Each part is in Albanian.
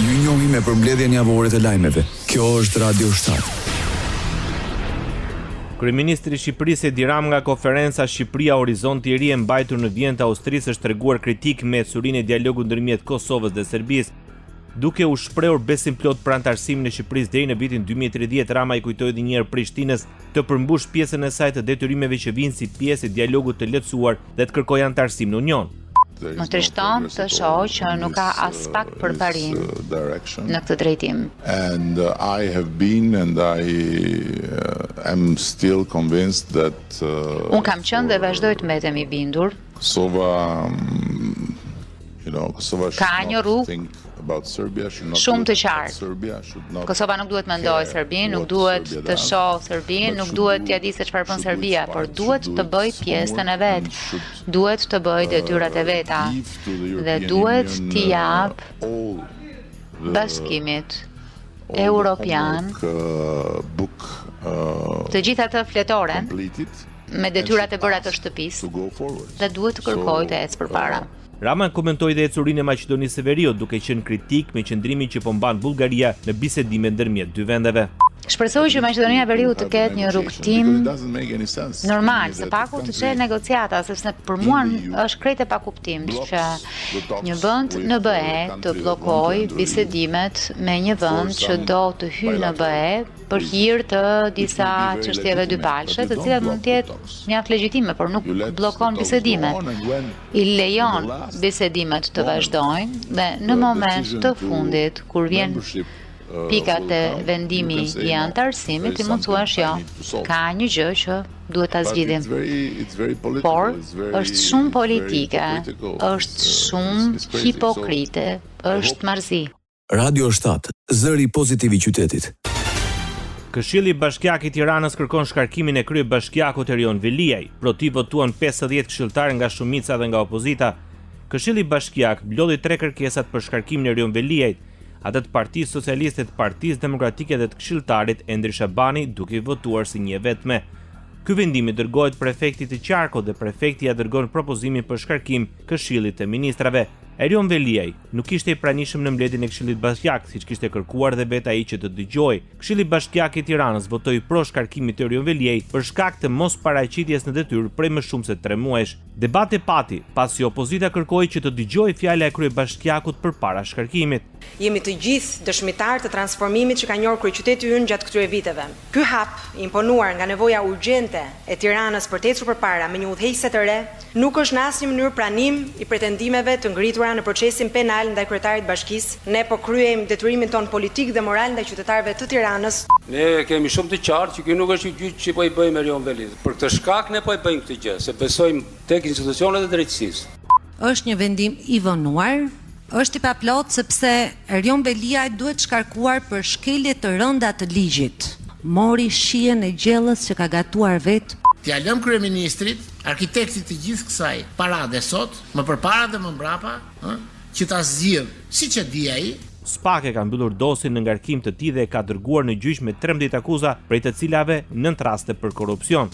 Ju njohim me përmbledhjen javore të lajmeve. Kjo është Radio 7. Kryeministri i Shqipërisë Edi Rama nga konferenca Shqipëria Horizonti i Ri e mbajtur në Vjenë të Austrisë është treguar kritik me ecurinë e dialogut ndërmjet Kosovës dhe Serbisë. Duke u shprehur besim plot për anëtarësimin e Shqipërisë deri në vitin 2030, Rama i kujtoi edhe një herë Prishtinës të përmbush pjesën e saj të detyrimeve që vijnë si pjesë e dialogut të lehtësuar dhe të kërkojë anëtarësim në Union. Më trishton të shoh që nuk ka as pak përparim në këtë drejtim. And I have been and I am still convinced that Unë kam qenë dhe vazhdoj të mbetem i bindur. Kosova Ka një rrugë shumë të qartë. Kosova nuk duhet mendojë Serbinë, nuk duhet të shohë Serbinë, nuk duhet t'ia di se çfarë bën Serbia, por duhet të bëjë pjesën e vet. Duhet të bëjë detyrat e veta dhe duhet t'i jap bashkimit europian të gjitha ato fletoren me detyrat e bëra të shtëpisë dhe duhet të kërkojë të ecë përpara. Rama komentoi dhe ecurinë e Maqedonisë së Veriut, duke qenë kritik me qëndrimin që po mban Bullgaria në bisedime ndërmjet dy vendeve. Shpresoj që Maqedonia e Veriut të ketë një rrugtim normal, së paku të çelë negociata, sepse për mua është krejt e pakuptimshëm që një vend në BE të bllokojë bisedimet me një vend që do të hyjë në BE për hir të disa çështjeve dypalshe, të cilat mund të jetë mjaft legjitime, por nuk bllokon bisedimet. I lejon bisedimet të vazhdojnë dhe në moment të fundit, kur vjen pikat e vendimi i anëtarësimit, i mund thua jo, ka një gjë që duhet ta zgjidhim. Por është shumë politike, është shumë hipokrite, është marrëzi. Radio 7, zëri pozitiv i qytetit. Këshilli Bashkiak i Tiranës kërkon shkarkimin e kryebashkiakut Erion Veliaj. Pro ti votuan 50 këshilltarë nga shumica dhe nga opozita. Këshilli Bashkiak mblodhi 3 kërkesat për shkarkimin e Erion Veliajt, atë të Partisë Socialiste, të Partisë Demokratike dhe të këshilltarit Endri Shabani, duke i votuar si një vetme. Ky vendim i dërgohet prefektit të Qarkut dhe prefekti ja dërgon propozimin për shkarkim Këshillit të Ministrave. Erion Veliaj nuk ishte i pranishëm në mbledhjen e Këshillit Bashkiak, siç kishte kërkuar dhe vet ai që të dëgjojë. Këshilli Bashkiak i Tiranës votoi pro shkarkimit të Erion Veliaj për shkak të mos paraqitjes në detyrë prej më shumë se 3 muajsh. Debati pati pasi opozita kërkoi që të dëgjojë fjala e kryebashkiakut përpara shkarkimit. Jemi të gjithë dëshmitar të transformimit që ka njohur kryeqyteti ynë gjatë këtyre viteve. Ky hap imponuar nga nevoja urgjente e Tiranës për të ecur përpara me një udhëheqëse të re, nuk është në asnjë mënyrë pranim i pretendimeve të ngritura në procesin penal ndaj kryetarit bashkisë. Ne po kryejmë detyrimin ton politik dhe moral ndaj qytetarëve të Tiranës. Ne kemi shumë të qartë që ky nuk është gjë që po i bëjmë Erion Veliajt. Për këtë shkak ne po i bëjmë këtë gjë, se besojmë tek institucionet e drejtësisë. Është një vendim i vonuar, është i paplot sepse Erion Veliaj duhet shkarkuar për shkelje të rënda të ligjit. Mori shihen e gjellës që ka gatuar vetë. T'ja lëm kryeministrit, arkitektit të gjithë kësaj parade sot, më përpara dhe më mbrapa, që ta zgjidh, siç e di ai. SPAK e ka mbyllur dosjen në ngarkim të tij dhe e ka dërguar në gjyq me 13 akuza, prej të cilave 9 raste për korrupsion.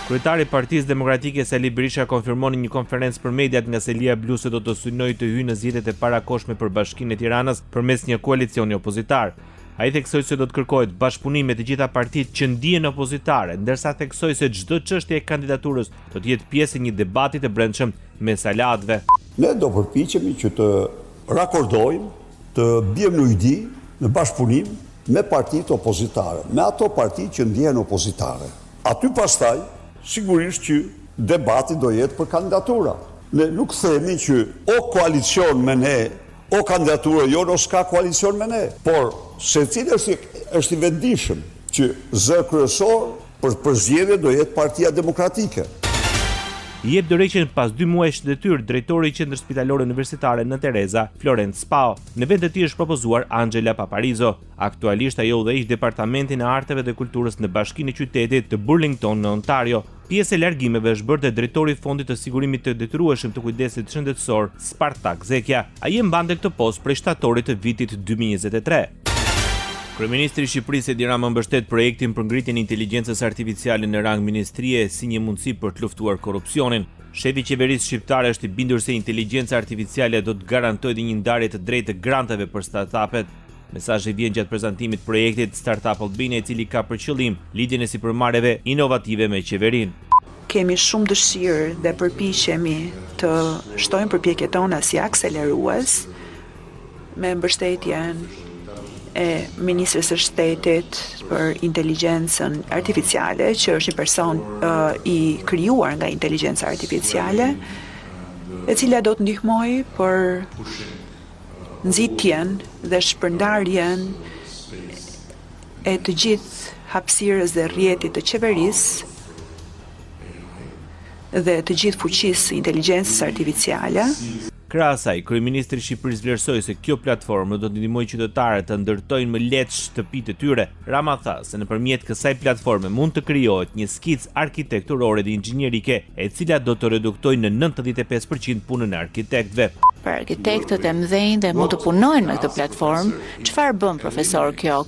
Kryetari i Partisë Demokratike Sali Berisha konfirmoni një konferencë për mediat nga Selia Blu se do të synojë të hyjë në zgjedhjet e parakohshme për Bashkinë e Tiranës përmes një koalicioni opozitar. Ai theksoi se do të kërkohet bashkëpunim me të gjitha partitë që ndihen opozitare, ndërsa theksoi se çdo çështje e kandidaturës do të jetë pjesë e një debati të brendshëm mes salatëve. Ne do përpiqemi që të rakordojmë, të bijmë në ujdi, në bashkëpunim me partitë opozitare, me ato partitë që ndihen opozitare. Aty pastaj sigurisht që debati do jetë për kandidatura. Ne nuk themi që o koalicion me ne, o kandidaturë jo, ose ka koalicion me ne, por secili është i vendishëm që zë kryesor për zgjedhje do jetë Partia Demokratike. I jep dorëheqjen pas 2 muajsh detyrë drejtori i Qendrës Spitalore Universitare në Tereza, Florent Spao. Në vend të tij është propozuar Angela Paparizo. Aktualisht ajo udhëheq Departamentin e Arteve dhe Kulturës në Bashkinë e Qytetit të Burlington në Ontario. Pjesë e largimeve është bërë te drejtori i Fondit të Sigurimit të Detyrueshëm të Kujdesit Shëndetësor, Spartak Zekja. Ai e mbante këtë postë prej shtatorit të vitit 2023. Kryeministri i Shqipërisë Edi Rama mbështet projektin për ngritjen e inteligjencës artificiale në rang ministrie si një mundësi për të luftuar korrupsionin. Shefi i qeverisë shqiptare është i bindur se inteligjenca artificiale do të garantojë një ndarje të drejtë të granteve për startupet. Mesazhi vjen gjatë prezantimit të projektit Startup Albania, i cili ka për qëllim lidhjen e sipërmarrjeve inovative me qeverinë. Kemi shumë dëshirë dhe përpiqemi të shtojmë përpjekjet tona si akselerues me mbështetjen e Ministrisë së Shtetit për Inteligjencën Artificiale, që është një person i krijuar nga inteligjenca artificiale, e cila do të ndihmojë për nxitjen dhe shpërndarjen e të gjithë hapësirës dhe rrjetit të qeverisë dhe të gjithë fuqisë së inteligjencës artificiale. Krahas asaj, kryeministri i Shqipërisë vlerësoi se kjo platformë do të ndihmojë qytetarët të ndërtojnë më lehtë shtëpitë e tyre. Rama tha se nëpërmjet kësaj platforme mund të krijohet një skicë arkitekturore dhe inxhinierike, e cila do të reduktojë në 95% punën e arkitektëve. Për arkitektët e mëdhenj dhe mund të punojnë me këtë platformë, çfarë bën profesor kjo?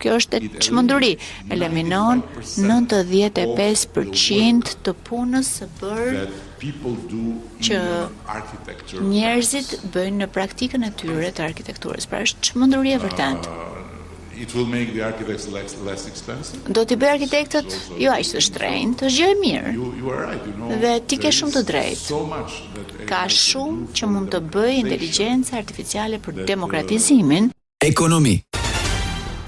Kjo është çmenduri, eliminon 95% të punës së bërë që njerëzit bëjnë në praktikën e tyre të arkitekturës. Pra është çmenduri e vërtetë. Do t'i bëj arkitektët jo aq të shtrenjtë, është gjë e mirë. Dhe ti ke shumë të drejtë. Ka shumë që mund të bëjë inteligjenca artificiale për demokratizimin. Ekonomi.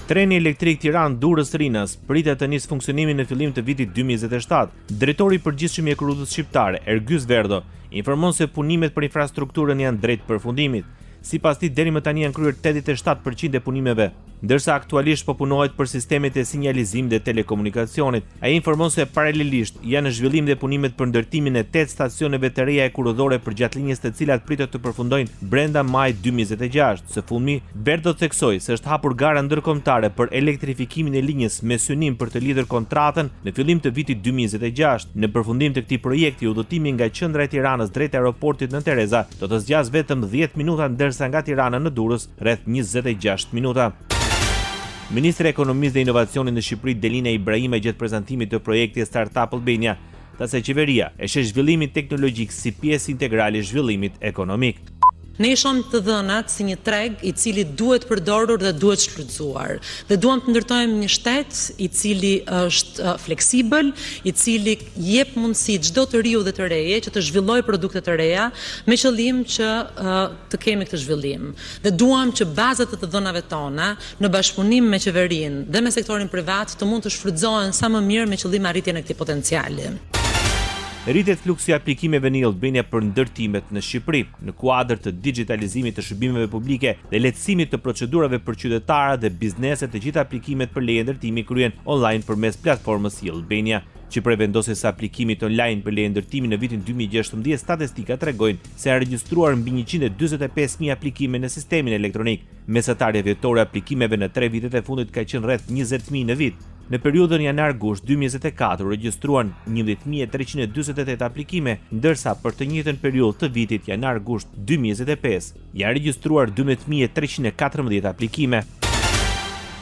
Treni elektrik Tiranë-Durrës-Rinas pritet të nisë funksionimin në fillim të vitit 2027. Drejtori i përgjithshëm i Ekurrutës shqiptare, Ergjys Verdo, informon se punimet për infrastrukturën janë drejt përfundimit. Sipas tij, deri më tani janë kryer 87% e punimeve, ndërsa aktualisht po punohet për sistemet e sinjalizimit dhe telekomunikacionit. Ai informon se paralelisht janë në zhvillim dhe punimet për ndërtimin e 8 stacioneve të reja ekurrëdore përgjatë linjës, të cilat pritet të përfundojnë brenda majit 2026. Së fundmi, Verdo theksoi se është hapur gara ndërkombëtare për elektrifikimin e linjës me synim për të lidhur kontratën në fillim të vitit 2026. Në përfundim të këtij projekti, udhëtimi nga qendra e Tiranës drejt aeroportit në Tereza do të zgjas vetëm 10 minuta, ndërsa nga Tirana në Durrës rreth 26 minuta. Ministri i Ekonomisë dhe Inovacionit në Shqipëri, Delina Ibrahimi, gjatë prezantimit të projektit Startup Albania, tha se qeveria e sheh zhvillimin teknologjik si pjesë integrale e zhvillimit ekonomik. Ne i shohim të dhënat si një treg i cili duhet përdorur dhe duhet shfrytzuar. Dhe duam të ndërtojmë një shtet i cili është fleksibël, i cili jep mundësi çdo të riu dhe të reje që të zhvillojë produkte të reja me qëllim që të kemi këtë zhvillim. Dhe duam që bazat e të dhënave tona në bashkëpunim me qeverinë dhe me sektorin privat të mund të shfrytëzohen sa më mirë me qëllim arritjen e këtij potenciali. Rritet fluksi i aplikimeve në Albania për ndërtimet në Shqipëri, në kuadër të digitalizimit të shërbimeve publike dhe lehtësimit të procedurave për qytetarët dhe bizneset. Të gjitha aplikimet për leje ndërtimi kryhen online përmes platformës e-Albania. Që prevendosjes së aplikimit online për leje ndërtimi në vitin 2016, statistika tregojnë se janë regjistruar mbi 145.000 aplikime në sistemin elektronik. Mesatarja vjetore e aplikimeve në 3 vitet e fundit ka qenë rreth 20.000 në vit. Në periudhën janar-gusht 2024 regjistruan 11.348 aplikime, ndërsa për të njëjtën periudhë të vitit janar-gusht 2025 janë regjistruar 12.314 aplikime.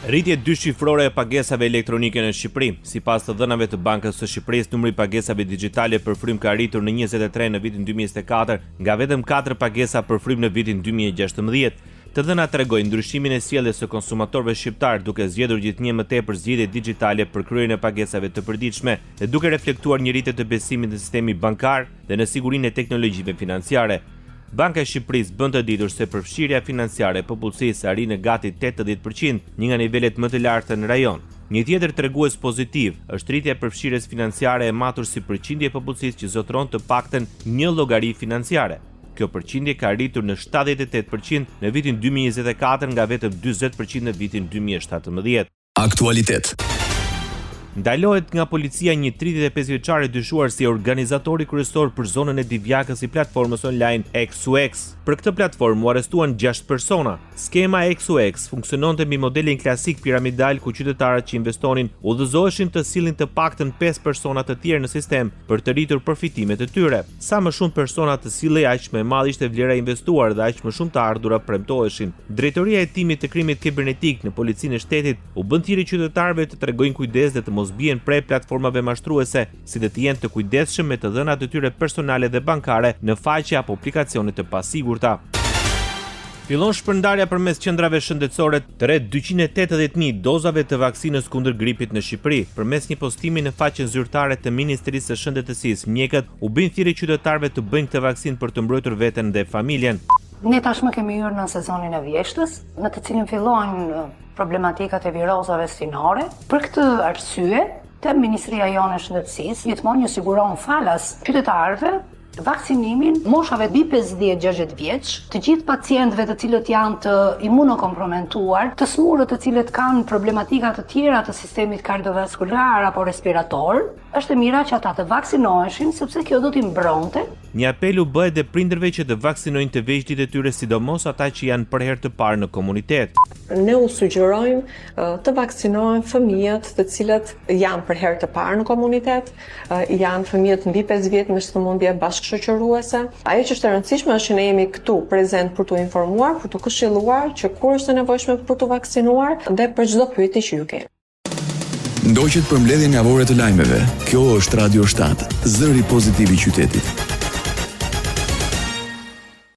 Rritje dyshifrore e pagesave elektronike në Shqipëri. Sipas të dhënave të Bankës së Shqipërisë, numri i pagesave digjitale për frym ka arritur në 23 në vitin 2024, nga vetëm 4 pagesa për frym në vitin 2016. Të dhënat tregojnë ndryshimin e sjelljes së konsumatorëve shqiptar, duke zgjedhur gjithnjë më tepër zgjidhje digjitale për kryerjen e pagesave të përditshme dhe duke reflektuar një rritje të besimit në sistemi bankar dhe në sigurinë e teknologjive financiare. Banka e Shqipërisë bën të ditur se përfshirja financiare e popullsisë arrin në gati 80%, një nga nivelet më të larta në rajon. Një tjetër tregues pozitiv është rritja e përfshirjes financiare e matur si përqindje e popullsisë që zotëron të paktën një llogari financiare. Kjo përqindje ka arritur në 78% në vitin 2024 nga vetëm 40% në vitin 2017. Aktualitet. Ndalohet nga policia një 35 vjeçar i dyshuar si organizatori kryesor për zonën e Divjakës i platformës online XUX. Për këtë platformë u arrestuan 6 persona. Skema XOX funksiononte mbi modelin klasik piramidal ku qytetarët që investonin udhëzoheshin të sillnin të paktën 5 persona të tjerë në sistem për të rritur përfitimet e tyre. Sa më shumë persona të sillej, aq më e madhe ishte vlera e investuar dhe aq më shumë të ardhura premtoheshin. Drejtoria e timit të krimit kibernetik në policinë e shtetit u bën thirrje qytetarëve të tregojnë kujdes dhe të mos bien prej platformave mashtruese, si dhe të jenë të kujdesshëm me të dhënat e tyre personale dhe bankare në faqe apo aplikacione të pasigurta. Fillon shpërndarja përmes qendrave shëndetësore të rreth 280.000 dozave të vaksinës kundër gripit në Shqipëri. Përmes një postimi në faqen zyrtare të Ministrisë së Shëndetësisë, mjekët u bëjnë thirrje qytetarëve të bëjnë këtë vaksinë për të mbrojtur veten dhe familjen. Ne tashmë kemi hyrë në sezonin e vjeshtës, në të cilin fillojnë problematikat e virozave stinore. Për këtë arsye, te Ministria jonë e Shëndetësisë gjithmonë ju siguron falas qytetarëve vaksinimin moshave mbi 50-60 vjeç, të gjithë pacientëve të cilët janë të imunokompromentuar, të smurët të cilët kanë problematika të tjera të sistemit kardiovaskular apo respirator, është e mira që ata të vaksinoheshin sepse kjo do t'i mbronte. Një apel u bë edhe prindërve që të vaksinojnë të vegjëlit e tyre, sidomos ata që janë për herë të parë në komunitet. Ne u sugjerojmë të vaksinohen fëmijët të cilët janë për herë të parë në komunitet, janë fëmijët mbi 5 vjet me sëmundje bashkëshoqëruese. Ajo që është e rëndësishme është që ne jemi këtu prezent për t'u informuar, për t'u këshilluar që kur është e nevojshme për t'u vaksinuar dhe për çdo pyetje që ju keni. Ndoqët për mbledhjen javore të lajmeve. Kjo është Radio 7, zëri pozitiv i qytetit.